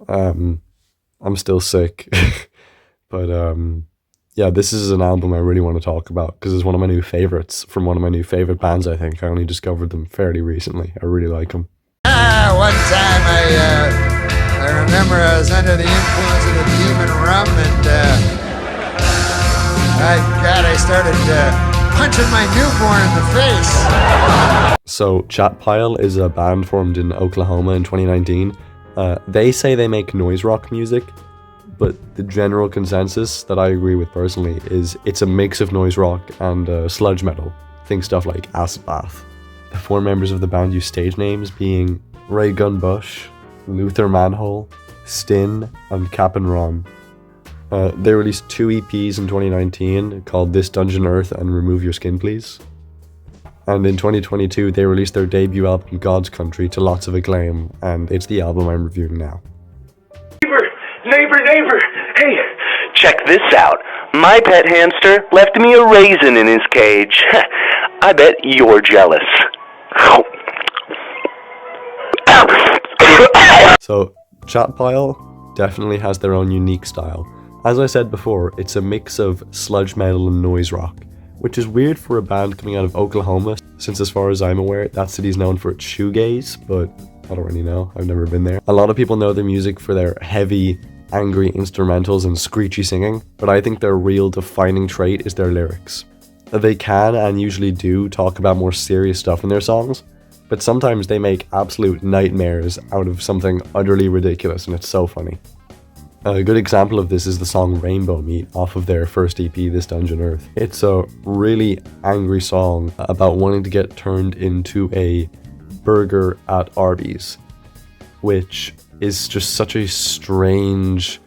I'm still sick. But yeah, this is an album I really want to talk about because it's one of my new favorites from one of my new favorite bands. I think I only discovered them fairly recently. I really like them. One time I remember I was under the influence of the demon rum, and I started punching my newborn in the face. So Chat Pile is a band formed in Oklahoma in 2019. They say they make noise rock music, but the general consensus that I agree with personally is it's a mix of noise rock and sludge metal. Think stuff like Acid Bath. The four members of the band use stage names being Ray Gun Bush, Luther Manhole, Stin, and Cap'n Ron. They released 2 EPs in 2019 called This Dungeon Earth and Remove Your Skin Please. And in 2022 they released their debut album God's Country to lots of acclaim, and it's the album I'm reviewing now. Neighbor, hey, check this out. My pet hamster left me a raisin in his cage. I bet you're jealous. So, Chat Pile definitely has their own unique style. As I said before, it's a mix of sludge metal and noise rock, which is weird for a band coming out of Oklahoma, since as far as I'm aware, that city's known for its shoegaze, but I don't really know, I've never been there. A lot of people know their music for their heavy, angry instrumentals and screechy singing, but I think their real defining trait is their lyrics. They can, and usually do, talk about more serious stuff in their songs, but sometimes they make absolute nightmares out of something utterly ridiculous, and it's so funny. A good example of this is the song Rainbow Meat off of their first EP, This Dungeon Earth. It's a really angry song about wanting to get turned into a burger at Arby's, which is just such a strange,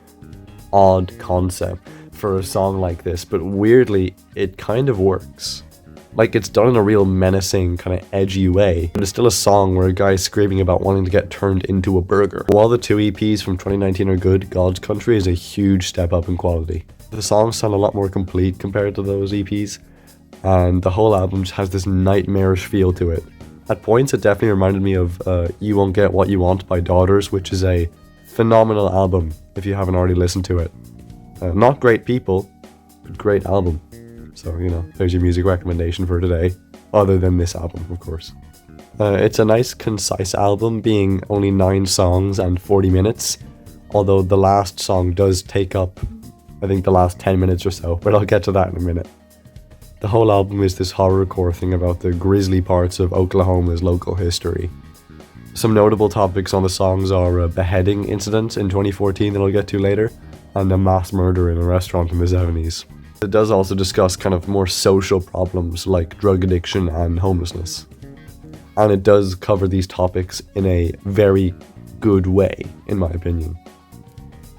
odd concept for a song like this, but weirdly, it kind of works. Like, it's done in a real menacing, kind of edgy way, but it's still a song where a guy's screaming about wanting to get turned into a burger. While the 2 EPs from 2019 are good, God's Country is a huge step up in quality. The songs sound a lot more complete compared to those EPs, and the whole album just has this nightmarish feel to it. At points, it definitely reminded me of You Won't Get What You Want by Daughters, which is a phenomenal album if you haven't already listened to it. Not great people, but great album. So, there's your music recommendation for today, other than this album, of course. It's a nice, concise album, being only 9 songs and 40 minutes, although the last song does take up, I think, the last 10 minutes or so, but I'll get to that in a minute. The whole album is this horrorcore thing about the grisly parts of Oklahoma's local history. Some notable topics on the songs are a beheading incident in 2014 that I'll get to later, and a mass murder in a restaurant in the 70s. It does also discuss kind of more social problems like drug addiction and homelessness. And it does cover these topics in a very good way, in my opinion.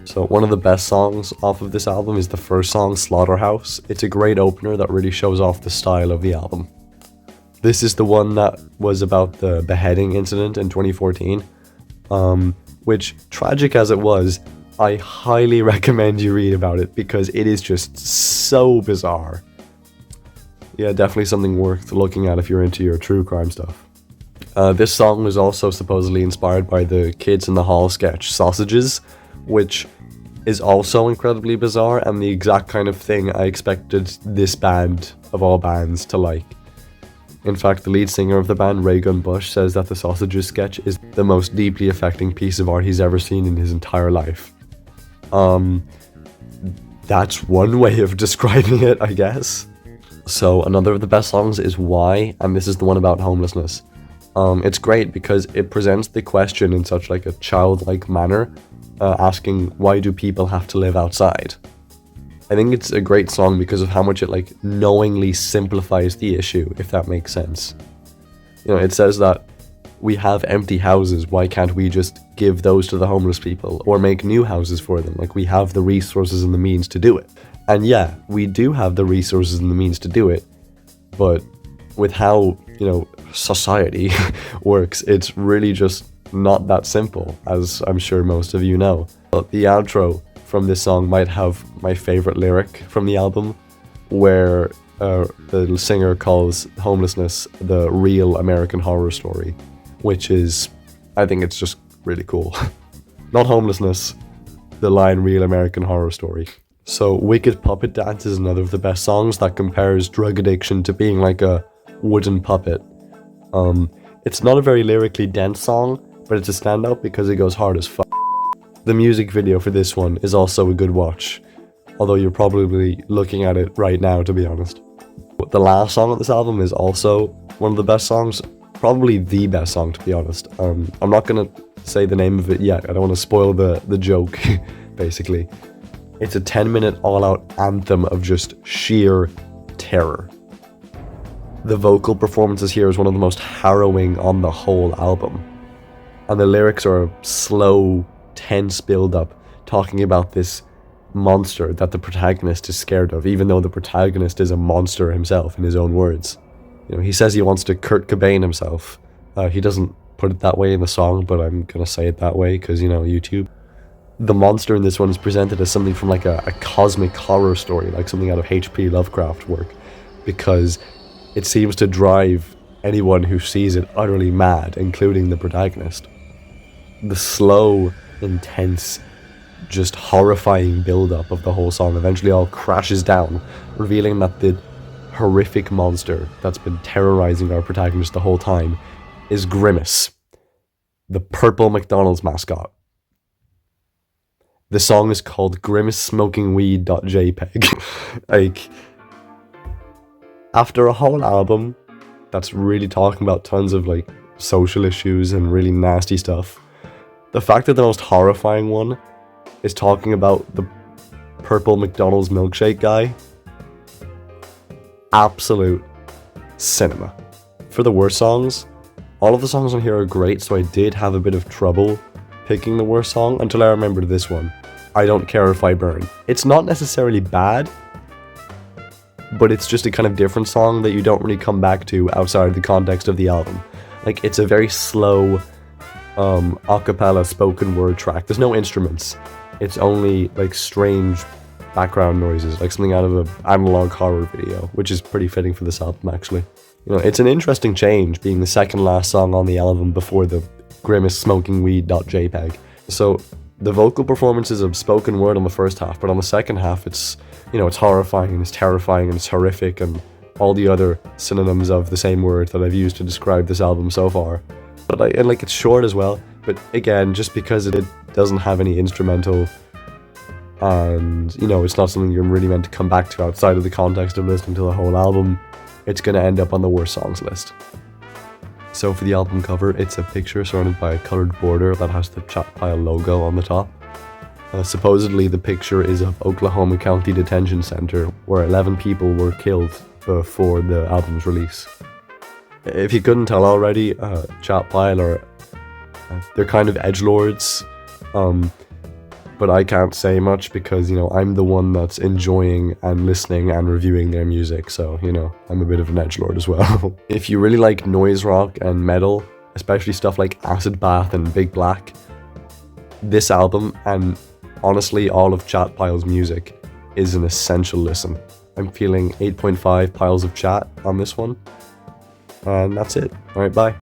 So one of the best songs off of this album is the first song, Slaughterhouse. It's a great opener that really shows off the style of the album. This is the one that was about the beheading incident in 2014, which, tragic as it was, I highly recommend you read about it because it is just so bizarre. Yeah, definitely something worth looking at if you're into your true crime stuff. This song was also supposedly inspired by the Kids in the Hall sketch Sausages, which is also incredibly bizarre and the exact kind of thing I expected this band, of all bands, to like. In fact, the lead singer of the band, Ray Gun Bush, says that the Sausages sketch is the most deeply affecting piece of art he's ever seen in his entire life. That's one way of describing it, I guess. So another of the best songs is Why, and this is the one about homelessness. It's great because it presents the question in such like a childlike manner, asking why do people have to live outside? I think it's a great song because of how much it like knowingly simplifies the issue, if that makes sense. It says that we have empty houses, why can't we just give those to the homeless people or make new houses for them? Like, we have the resources and the means to do it. And yeah, we do have the resources and the means to do it, but with how, society works, it's really just not that simple, as I'm sure most of you know. But the outro from this song might have my favorite lyric from the album, where the singer calls homelessness the real American horror story, which is, I think it's just really cool. not homelessness, the line Real American Horror Story. So Wicked Puppet Dance is another of the best songs that compares drug addiction to being like a wooden puppet. It's not a very lyrically dense song, but it's a standout because it goes hard as fuck. The music video for this one is also a good watch, although you're probably looking at it right now, to be honest. But the last song on this album is also one of the best songs, probably the best song, to be honest. I'm not gonna say the name of it yet, I don't want to spoil the joke, basically. It's a 10-minute all-out anthem of just sheer terror. The vocal performances here is one of the most harrowing on the whole album. And the lyrics are a slow, tense build-up, talking about this monster that the protagonist is scared of, even though the protagonist is a monster himself, in his own words. You know, he says he wants to Kurt Cobain himself. He doesn't put it that way in the song, but I'm gonna say it that way because, you know, YouTube. The monster in this one is presented as something from like a cosmic horror story, like something out of H.P. Lovecraft work, because it seems to drive anyone who sees it utterly mad, including the protagonist. The slow, intense, just horrifying build-up of the whole song eventually all crashes down, revealing that the horrific monster that's been terrorizing our protagonist the whole time is Grimace, the purple McDonald's mascot. The song is called grimacesmokingweed.jpg. Like, after a whole album that's really talking about tons of like social issues and really nasty stuff, the fact that the most horrifying one is talking about the purple McDonald's milkshake guy, absolute cinema. For the worst songs, all of the songs on here are great, so I did have a bit of trouble picking the worst song until I remembered this one, I Don't Care If I Burn. It's not necessarily bad, but it's just a kind of different song that you don't really come back to outside the context of the album. Like, it's a very slow a cappella spoken word track. There's no instruments. It's only like strange background noises, like something out of an analog horror video, which is pretty fitting for this album, actually. You know, it's an interesting change being the second last song on the album before the grimacesmokingweed.jpg. So the vocal performances of spoken word on the first half, but on the second half it's, you know, it's horrifying and it's terrifying and it's horrific and all the other synonyms of the same word that I've used to describe this album so far. But it's short as well, but again, just because it doesn't have any instrumental and, you know, it's not something you're really meant to come back to outside of the context of listening to the whole album, it's going to end up on the worst songs list. So for the album cover, it's a picture surrounded by a coloured border that has the Chat Pile logo on the top. Supposedly the picture is of Oklahoma County Detention Center, where 11 people were killed before the album's release. If you couldn't tell already, Chat Pile are they're kind of edgelords, but I can't say much because, you know, I'm the one that's enjoying and listening and reviewing their music, so, you know, I'm a bit of an edgelord as well. If you really like noise rock and metal, especially stuff like Acid Bath and Big Black, this album, and honestly all of Chat Pile's music, is an essential listen. I'm feeling 8.5 piles of chat on this one, and that's it. Alright, bye.